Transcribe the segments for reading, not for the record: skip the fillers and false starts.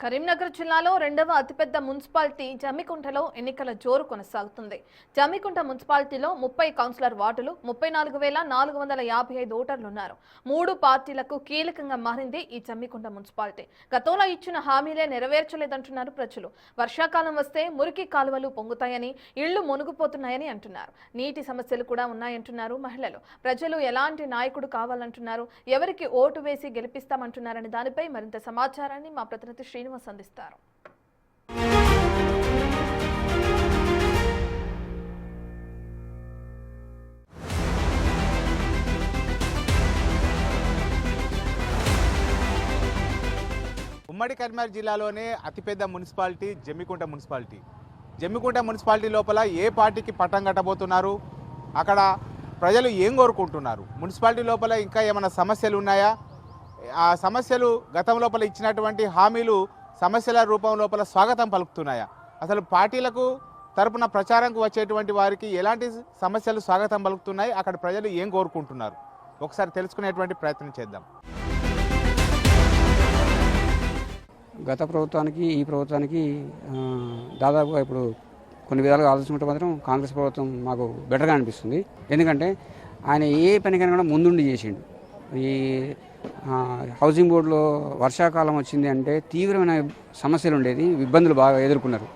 కరీంనగర్ జిల్లాలో రెండవ అతిపెద్ద మున్సిపాలిటీ జమ్మికుంటలో ఎన్నికల జోరు కొనసాగుతుంది. జమ్మికుంట మున్సిపాలిటీలో 30 కౌన్సిలర్ వార్డులు, 34,455 ఓటర్లున్నారు. 3 పార్టీలకు కీలకంగా మారింది ఈ జమ్మికుంట మున్సిపాలిటీ. గతంలో ఇచ్చిన హామీలే నెరవేర్చలేదంటున్నారు ప్రజలు. వర్షాకాలం వస్తే మురికి కాలువలు పొంగుతాయని, ఇళ్లు మునిగిపోతున్నాయని అంటున్నారు. నీటి సమస్యలు కూడా ఉన్నాయంటున్నారు మహిళలు. ప్రజలు ఎలాంటి నాయకుడు కావాలంటున్నారు, ఎవరికి ఓటు వేసి గెలిపిస్తామంటున్నారని దానిపై మరింత సమాచారాన్ని మా ప్రతినిధి శ్రీనివాస్ అందిస్తారు. ఉమ్మడి కరీంనగర్ జిల్లాలోనే అతిపెద్ద municipality Jammikunta municipality. Jammikunta municipality లోపల ఏ పార్టీకి పట్టం కట్టబోతున్నారు, అక్కడ ప్రజలు ఏం కోరుకుంటున్నారు, మున్సిపాలిటీ లోపల ఇంకా ఏమైనా సమస్యలు ఉన్నాయా, ఆ సమస్యలు గతం లోపల ఇచ్చినటువంటి హామీలు సమస్యల రూపం లోపల స్వాగతం పలుకుతున్నాయా, అసలు పార్టీలకు తరపున ప్రచారంకు వచ్చేటువంటి వారికి ఎలాంటి సమస్యలు స్వాగతం పలుకుతున్నాయి, అక్కడ ప్రజలు ఏం కోరుకుంటున్నారు ఒకసారి తెలుసుకునేటువంటి ప్రయత్నం చేద్దాం. గత ప్రభుత్వానికి ఈ ప్రభుత్వానికి దాదాపుగా ఇప్పుడు కొన్ని విధాలుగా ఆలోచించుకుంటే మాత్రం కాంగ్రెస్ ప్రభుత్వం మాకు బెటర్గా అనిపిస్తుంది. ఎందుకంటే ఆయన ఏ పనికైనా కూడా ముందుండి చేసిండు. ఈ హౌసింగ్ బోర్డులో వర్షాకాలం వచ్చింది అంటే తీవ్రమైన సమస్యలు ఉండేది, ఇబ్బందులు బాగా ఎదుర్కొన్నారు.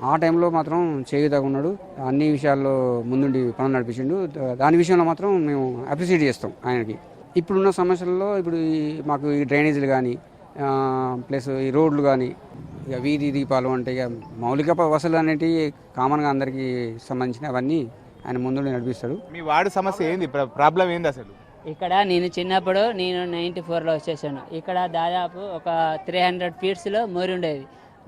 ఆ టైంలో మాత్రం చేయదగున్నాడు, అన్ని విషయాల్లో ముందుండి పనులు నడిపించిండు. దాని విషయంలో మాత్రం మేము అప్రిషియేట్ చేస్తాం ఆయనకి. ఇప్పుడున్న సమస్యల్లో ఇప్పుడు మాకు ఈ డ్రైనేజీలు కానీ ప్లస్ ఈ రోడ్లు కానీ, ఇక వీధి దీపాలు అంటే ఇక మౌలిక వసతులు అనేటివి కామన్గా అందరికీ సంబంధించిన అవన్నీ ఆయన ముందుండి నడిపిస్తాడు. మీ వార్డు సమస్య ఏంది, ప్రాబ్లం ఏంది అసలు? ఇక్కడ నేను చిన్నప్పుడు 94లో వచ్చేసాను. ఇక్కడ దాదాపు ఒక 300 ఫీట్స్లో మోరి ఉండేది,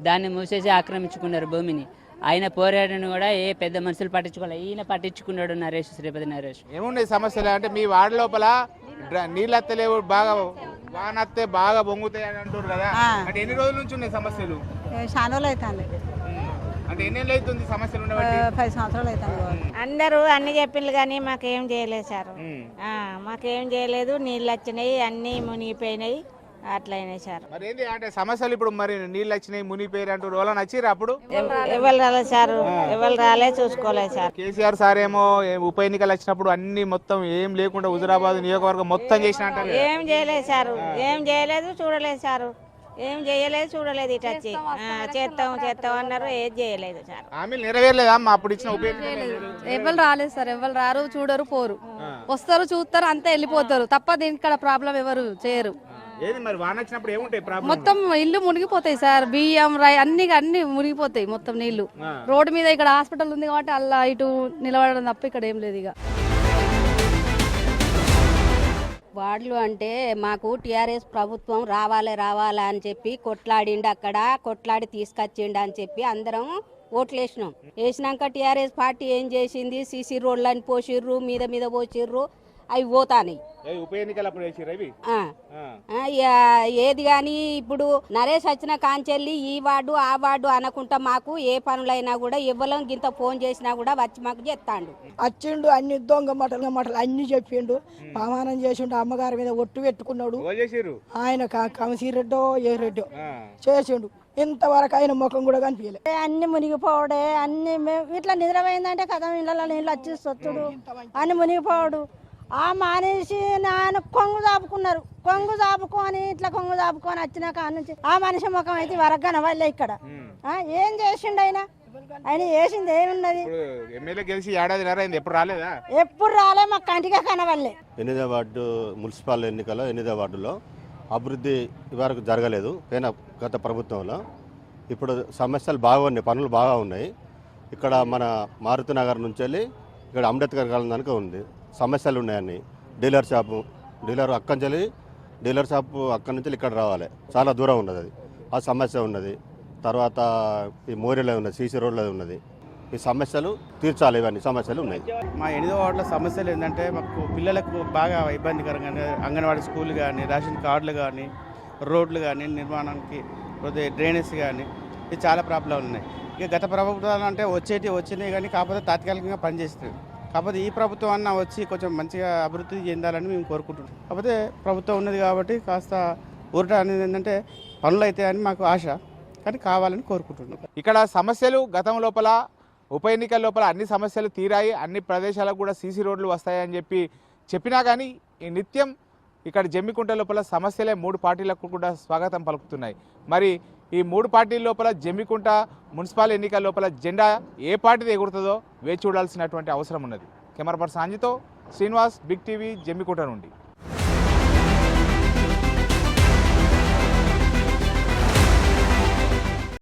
దాన్ని మూసేసి ఆక్రమించుకున్నారు భూమిని. ఆయన పోరాడని కూడా ఏ పెద్ద మనుషులు పట్టించుకోవాలి, ఈయన పట్టించుకున్నాడు నరేష్, శ్రీపతి నరేష్. ఏమున్నాయి సమస్యలు అంటే మీ వార్డు లోపల నీళ్ళు అత్తలేవు, బాగా వానత్తే బాగా పొంగుతాయి అని అంటారు కదా, అంటే ఎన్ని రోజుల నుంచి ఉన్నాయి సమస్యలు? చాలా రోజులు అవుతుంది. అంటే ఎన్ని అవుతుంది సమస్యలు ఉండబట్టి? 10 సంవత్సరాలు అవుతుంది. అందరూ అన్ని చెప్పిండ్రు కానీ మాకేం చేయలేదు సార్. మాకేం చేయలేదు, నీళ్ళు వచ్చినాయి, అన్నీ మునిగిపోయినాయి, అట్లయినాయి సార్. మరి ఏంటి అంటే సమస్యలు ఇప్పుడు మరి నీళ్ళు వచ్చినాయి మునిగిపోయారు అంటూ రోజు నచ్చిరా? అప్పుడు ఎవరు రాలేదు సార్, ఎవరు రాలే, చూసుకోలేదు సార్. కేసీఆర్ సార్ ఏమో ఉప ఎన్నికలు వచ్చినప్పుడు అన్ని మొత్తం ఏం లేకుండా హుజురాబాద్ నియోజకవర్గం మొత్తం చేసిన అంటారు. ఏం చేయలేదు సార్, ఏం చేయలేదు, చూడలేదు సార్, ఏం చేయలేదు, చూడలేదు. ఇటు వచ్చి చేస్తాం అన్నారు, ఏది చేయలేదు సార్. హామీలు నెరవేరలేదా అమ్మా అప్పుడు ఇచ్చిన ఉప ఎన్నికలు? ఎవరు రాలేదు సార్, ఎవరు రారు, చూడరు, పోరు, వస్తారు, చూస్తారు, అంతా వెళ్ళిపోతారు తప్ప దీనికి ఇక్కడ ప్రాబ్లం ఎవరు చేయరు. ఏది మరి వాన వచ్చినప్పుడు ఏముంటాయి ప్రాబ్లం? మొత్తం ఇల్లు మునిగిపోతాయి సార్, బియ్యం రాయి అన్ని మునిగిపోతాయి మొత్తం నీళ్లు. రోడ్డు మీద ఇక్కడ హాస్పిటల్ ఉంది కాబట్టి అలా ఇటు నిలబడడం తప్ప ఇక్కడ ఏం లేదు. ఇక వార్డులు అంటే మాకు టీఆర్ఎస్ ప్రభుత్వం రావాలి అని చెప్పి కొట్లాడిండు, అక్కడ కొట్లాడి తీసుకొచ్చిండు అని చెప్పి అందరం ఓట్లు వేసినాం. వేసినాక టీఆర్ఎస్ పార్టీ ఏం చేసింది, సీసీ రోడ్లు అని పోసిర్రు, మీద పోసిర్రు, అవి పోతానాయి. ఏది కానీ ఇప్పుడు నరేష్ వచ్చిన కాంచెల్లి ఈ వార్డు ఆ వార్డు అనకుండా మాకు ఏ పనులైనా కూడా ఇవ్వలేం, గింత ఫోన్ చేసినా కూడా వచ్చి మాకు చెప్తాండు. వచ్చిండు, అన్ని దొంగ మాటలు అన్ని చెప్పిండు, ప్రమాణం చేసిండు, అమ్మగారి మీద ఒట్టు పెట్టుకున్నాడు. ఆయన కమసిరెడ్డో ఏ రెడ్డో చేసిండు, ఇంతవరకు ఆయన ముఖం కూడా కనిపించలే. అన్ని మునిగిపోవడే, అన్ని ఇట్లా నిద్రపోయిందంటే కదా ఇళ్ళ నీళ్ళు వచ్చి సొత్తుడు, అన్ని మునిగిపోవడు. ఆ మనిషి నాన్న కొంగు చాపుకున్నారు, కొంగు చాపుకొని వచ్చిన కాడ నుంచి ఆ మనిషి ముఖం అయితే వరకు కనవాళ్ళే. ఇక్కడ ఏం చేసిండు ఆయన చేసింది ఏమున్నది? ఎప్పుడు రాలే, మాకు కంటిగా కనవాళ్ళే. 8వ వార్డు మున్సిపల్ ఎన్నికల్లో 8వ వార్డులో అభివృద్ధి వరకు జరగలేదు గత ప్రభుత్వంలో. ఇప్పుడు సమస్యలు బాగా ఉన్నాయి, పనులు బాగా ఉన్నాయి. ఇక్కడ మన మారుతి నగర్ నుంచి వెళ్ళి ఇక్కడ అంబేద్కర్ కాలనీ దానికి ఉంది, సమస్యలు ఉన్నాయని. డీలర్ అక్కడి షాపు అక్కడి నుంచి ఇక్కడ రావాలి, చాలా దూరం ఉన్నది, అది ఆ సమస్య ఉన్నది. తర్వాత ఈ మోరీలో ఉన్నది, సీసీ రోడ్లో ఉన్నది. ఈ సమస్యలు తీర్చాలి, ఇవన్నీ సమస్యలు ఉన్నాయి. మా 8వ వార్డులో సమస్యలు ఏంటంటే మాకు పిల్లలకు బాగా ఇబ్బందికరంగా అంగన్వాడీ స్కూల్ కానీ, రేషన్ కార్డులు కానీ, రోడ్లు కానీ నిర్మాణానికి, డ్రైనేజ్ కానీ, ఇది చాలా ప్రాబ్లం ఉన్నాయి. ఇక గత ప్రభుత్వాలు అంటే వచ్చినాయి కానీ కాకపోతే తాత్కాలికంగా పనిచేస్తుంది. కాకపోతే ఈ ప్రభుత్వం అన్న వచ్చి కొంచెం మంచిగా అభివృద్ధి చెందాలని మేము కోరుకుంటున్నాం. కాకపోతే ప్రభుత్వం ఉన్నది కాబట్టి కాస్త ఊరట అనేది ఏంటంటే పనులు అవుతాయని మాకు ఆశ. కానీ కావాలని కోరుకుంటున్నాం. ఇక్కడ సమస్యలు గతం లోపల ఉప ఎన్నికల లోపల అన్ని సమస్యలు తీరాయి, అన్ని ప్రదేశాలకు కూడా సీసీ రోడ్లు వస్తాయని చెప్పినా కానీ ఈ నిత్యం ఇక్కడ జమ్మికుంట లోపల సమస్యలే 3 పార్టీలకు కూడా స్వాగతం పలుకుతున్నాయి. మరి ఈ 3 పార్టీల లోపల జమ్మికుంట మున్సిపల్ ఎన్నికల లోపల జెండా ఏ పార్టీది ఎగురుతుందో వేచి చూడాల్సినటువంటి అవసరం ఉన్నది. కెమెరా పర్సన్ అంజితో శ్రీనివాస్, బిగ్ టీవీ, జమ్మికుంట నుండి.